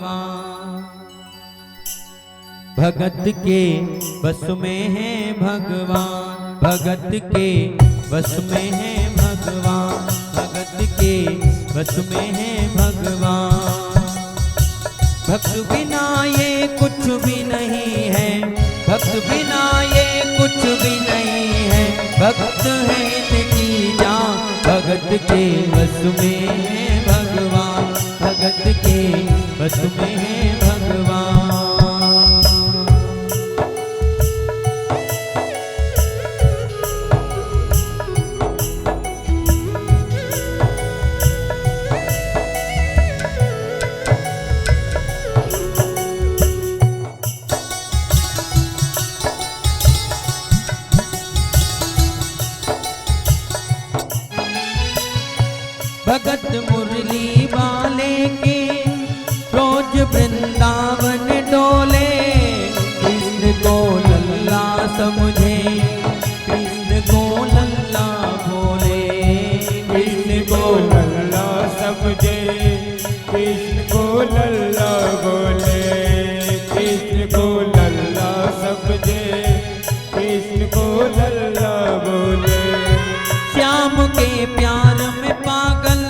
भगवान। भगत के बस में है भगवान, भगत के बस में है भगवान, भगत के बस में है भगवान। भक्त बिना ये कुछ भी नहीं है, भक्त बिना ये कुछ भी नहीं है, भक्त है इनकी जान। भगत के बस में है भगवान, भगत के बस में है भगवान। भगत मुरली वाले के रोज वृंदावन डोले, कृष्ण को लल्ला समझे, कृष्ण को लल्ला बोले, कृष्ण को लल्ला समझे, कृष्ण को लल्ला बोले, कृष्ण को लल्ला समझे, कृष्ण को लल्ला बोले। श्याम के प्यार में पागल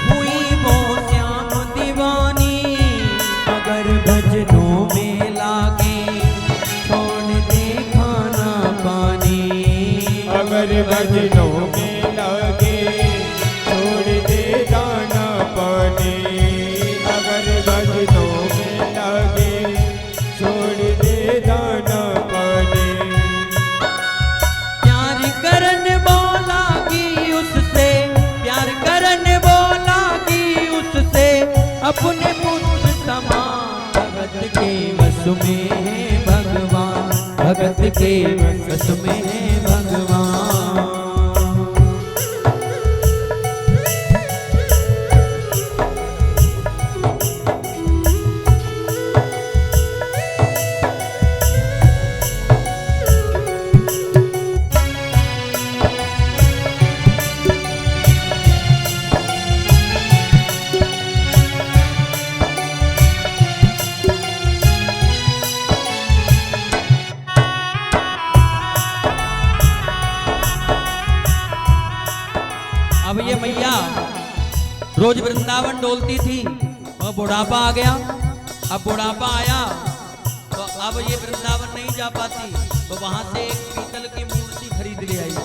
हुई वो श्याम दीवानी, अगर भजनों में लागे छोड़ दे खाना पानी, अगर भजनों में लागे छोड़ दे दाना पानी, अगर भजनों में लागे छोड़ दे दाना पानी। प्यार करन बोला कि उससे, प्यार करन बोला कि उससे, अपने पुत्र समान। भगत के बस में है भगवान, भगत के बस में है भगवान। अब ये मैया रोज वृंदावन डोलती थी और बुढ़ापा आ गया। अब बुढ़ापा आया तो अब ये वृंदावन नहीं जा पाती, तो वहां से एक पीतल की मूर्ति खरीद ले आई।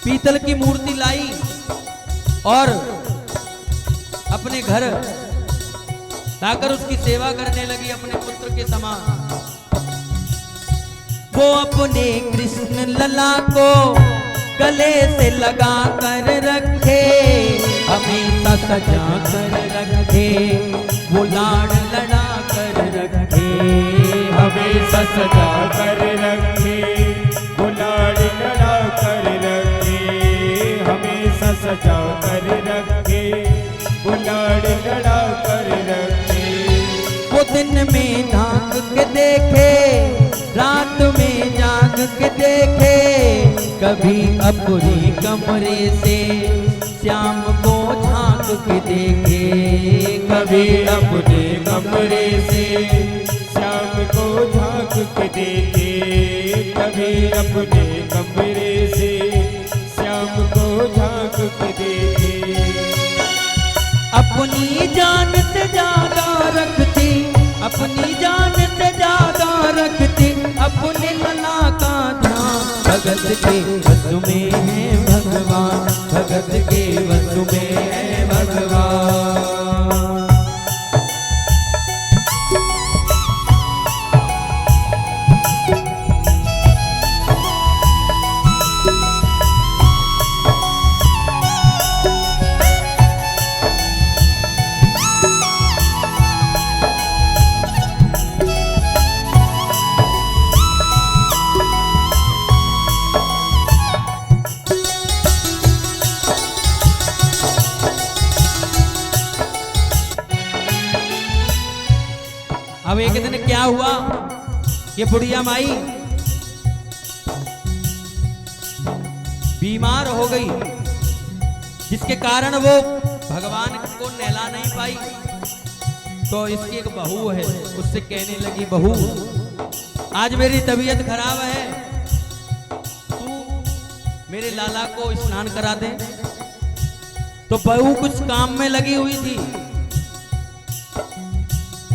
पीतल की मूर्ति लाई और अपने घर लाकर उसकी सेवा करने लगी अपने पुत्र के समान। वो अपने कृष्ण लला को गले से लगा कर रखे, हमेशा सजा कर रखे, वो लाड़ लड़ा कर रखे, हमेशा सजा कर रखे, वो लाड़ लड़ा कर रखे, हमेशा सजा कर रखे, वो लाड़ लड़ा कर रखे। वो दिन में झांक के देखे, रात में जाग के देखे, कभी अपने कमरे से श्याम को झांक के देखे, कभी अपने कमरे से श्याम को झांक के देखे, कभी अपने कमरे से श्याम को झांक के देखे। अपनी जान से ज्यादा रखती, अपनी जान से ज्यादा रखती, अपने लला का ध्यान। भगत के बस में है भगवान, भगत के बस में है भगवान। अब एक दिन क्या हुआ, ये बुढ़िया माई बीमार हो गई, जिसके कारण वो भगवान को नहला नहीं पाई। तो इसकी एक बहू है, उससे कहने लगी, बहू आज मेरी तबीयत खराब है, तू मेरे लाला को स्नान करा दे। तो बहू कुछ काम में लगी हुई थी,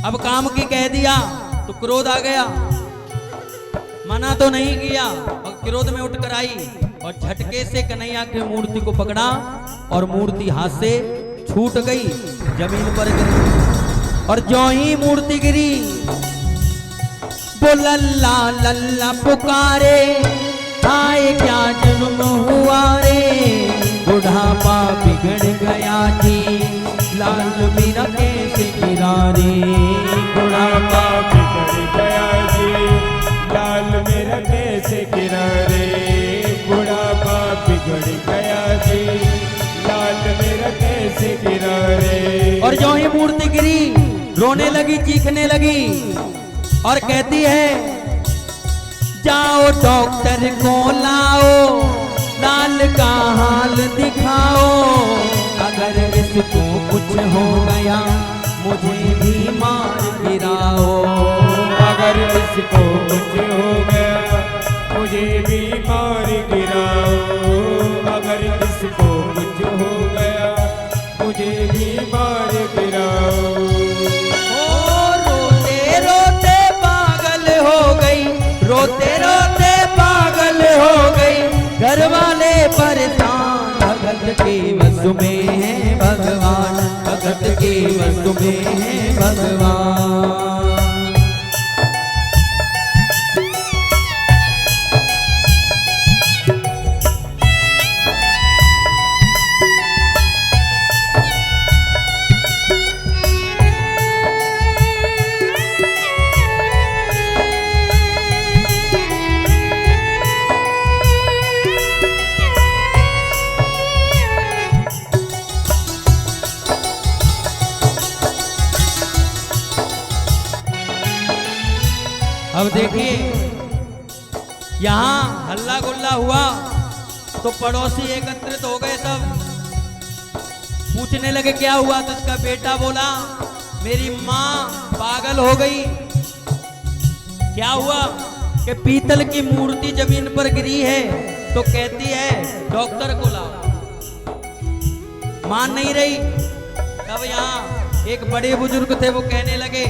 अब काम की कह दिया तो क्रोध आ गया, मना तो नहीं किया और क्रोध में उठकर आई और झटके से कन्हैया की मूर्ति को पकड़ा और मूर्ति हाथ से छूट गई, जमीन पर गिरी। और जो ही मूर्ति गिरी वो लल्ला लल्ला पुकारे, आए क्या जन्म हुआ रे, बुढ़ापा बिगड़ गया जी, लाल मेरा कैसे गिरा रे, बुढ़ापा बिगड़ गया जी, लाल मेरा कैसे गिरा रे, बुढ़ापा बिगड़ गया जी, लाल मेरा कैसे गिरा रे। और जो ही मूर्ति गिरी रोने लगी, चीखने लगी और कहती है, जाओ डॉक्टर को लाओ, लाल का हाल दिखाओ, अगर इसको कुछ हो गया मुझे भी मार गिराओ, अगर इसको कुछ हो गया मुझे भी मार गिराओ, अगर इसको कुछ हो गया मुझे भी मार गिराओ। ओ रोते रोते पागल हो गई, रोते रोते पागल हो गई, घर वाले परेशान, भगत के वश में है भगवान, भगत के वश में है भगवान। अब देखिए यहाँ हल्ला गुल्ला हुआ तो पड़ोसी एकत्रित हो गए, सब पूछने लगे क्या हुआ। तो इसका बेटा बोला, मेरी माँ पागल हो गई। क्या हुआ कि पीतल की मूर्ति जमीन पर गिरी है, तो कहती है डॉक्टर को लाओ। मान नहीं रही। तब यहाँ एक बड़े बुजुर्ग थे, वो कहने लगे,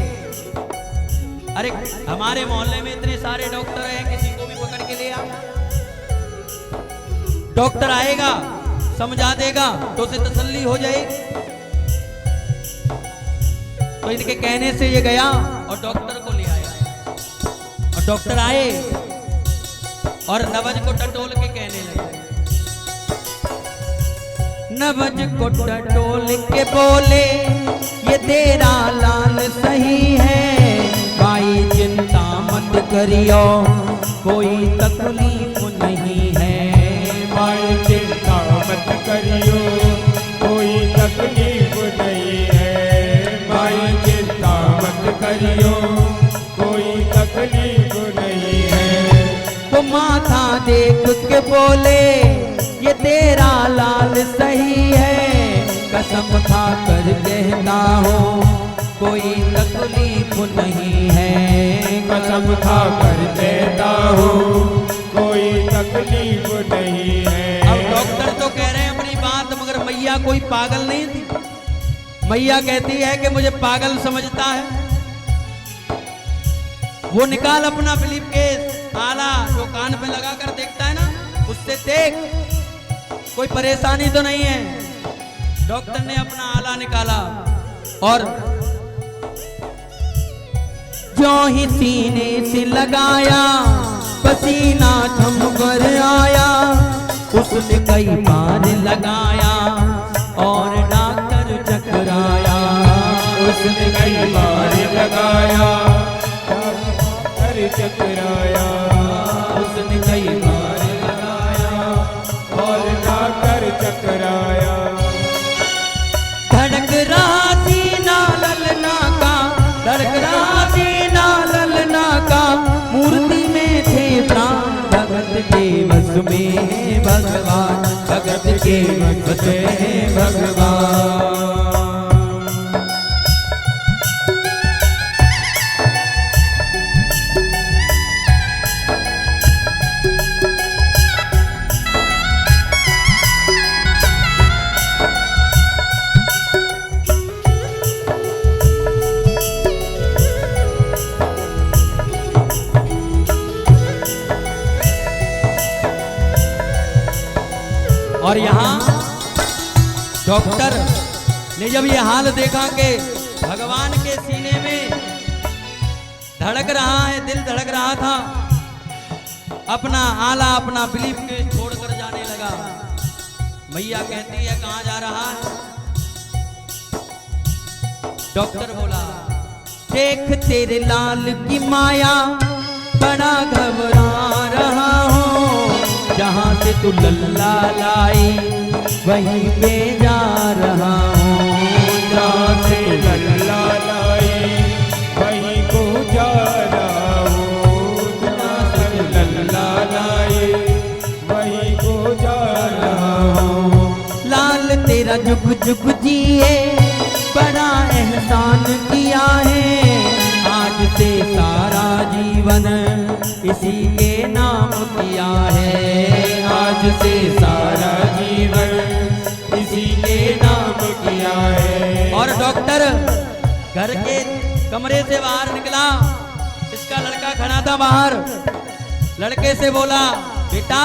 अरे हमारे मोहल्ले में इतने सारे डॉक्टर हैं, किसी को भी पकड़ के ले आ, डॉक्टर आएगा समझा देगा तो उसे तसल्ली हो जाएगी। तो इनके कहने से ये गया और डॉक्टर को ले आया। और डॉक्टर आए और नवज को टटोल के कहने लगे, नवज को टटोल के बोले, ये तेरा लाल सही है, भाई चिंता मत करियो, कोई तकलीफ नहीं है, भाई चिंता मत करियो, कोई तकलीफ नहीं है, भाई चिंता मत करियो, कोई तकलीफ नहीं है। वो माथा देख के बोले, ये तेरा लाल सही है, कसम खा कर कहता हूँ कोई तकलीफ नहीं है, कसम खा कर देता हूँ कोई तकलीफ नहीं है। अब डॉक्टर तो कह रहे हैं अपनी बात, मगर मैया कोई पागल नहीं थी। मैया कहती है कि मुझे पागल समझता है। वो निकाल अपना फिलिप केस, आला जो कान पे लगा कर देखता है ना, उससे देख कोई परेशानी तो नहीं है। डॉक्टर ने अपना आला निकाला और जो ही सीने से लगाया, पसीना थम कर आया, उसने कई बार लगाया और डॉक्टर चकराया, उसने कई बार लगाया, डॉक्टर चकराया, उसने कई बार लगाया और डॉक्टर चकराया। धड़क रहा सीना ललना का, धड़क रहा सीना ललना का, मूर्ति में थे प्राण, भगत के वश में है भगवान, भगत के वश में है भगवान। और यहाँ डॉक्टर ने जब ये हाल देखा कि भगवान के सीने में धड़क रहा है, दिल धड़क रहा था, अपना आला अपना बिलीफ के छोड़कर जाने लगा। मैया कहती है कहाँ जा रहा है? डॉक्टर बोला देख तेरे लाल की माया बड़ा घबरा रहा हूँ, जहाँ से तू लल्ला लाई वहीं पे जा रहा हूँ, जहाँ से लल्ला लाई वहीं को जा रहा हूँ, जहाँ से लल्ला लाई वहीं को जा रहा हूँ। लाल तेरा जुग जुग जिए बड़ा एहसान किया है, आज से सारा जीवन इसी के नाम किया है, आज से सारा जीवन इसी के नाम किया है। और डॉक्टर घर के कमरे से बाहर निकला, इसका लड़का खड़ा था बाहर, लड़के से बोला बेटा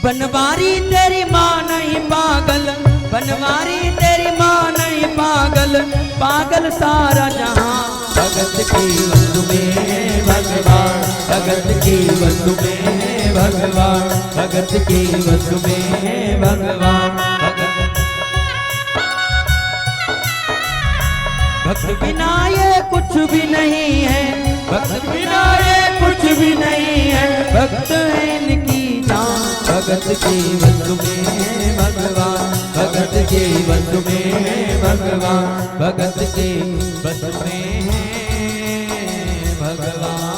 बनवारी तेरी माँ नहीं पागल, बनवारी तेरी माँ नहीं पागल, पागल सारा जहां, भगत की वस्तु में भगवान, भगत की वस्तु में भगवान, भगत की वस्तु में भगवान, भक्त बिना ये कुछ भी नहीं है, भक्त बिना ये कुछ भी नहीं है, भक्त है इनकी जान, भगत की वस्तु में भगवान, भगत की वस्तु में भगवान, भगत की वस्तु में भगवान।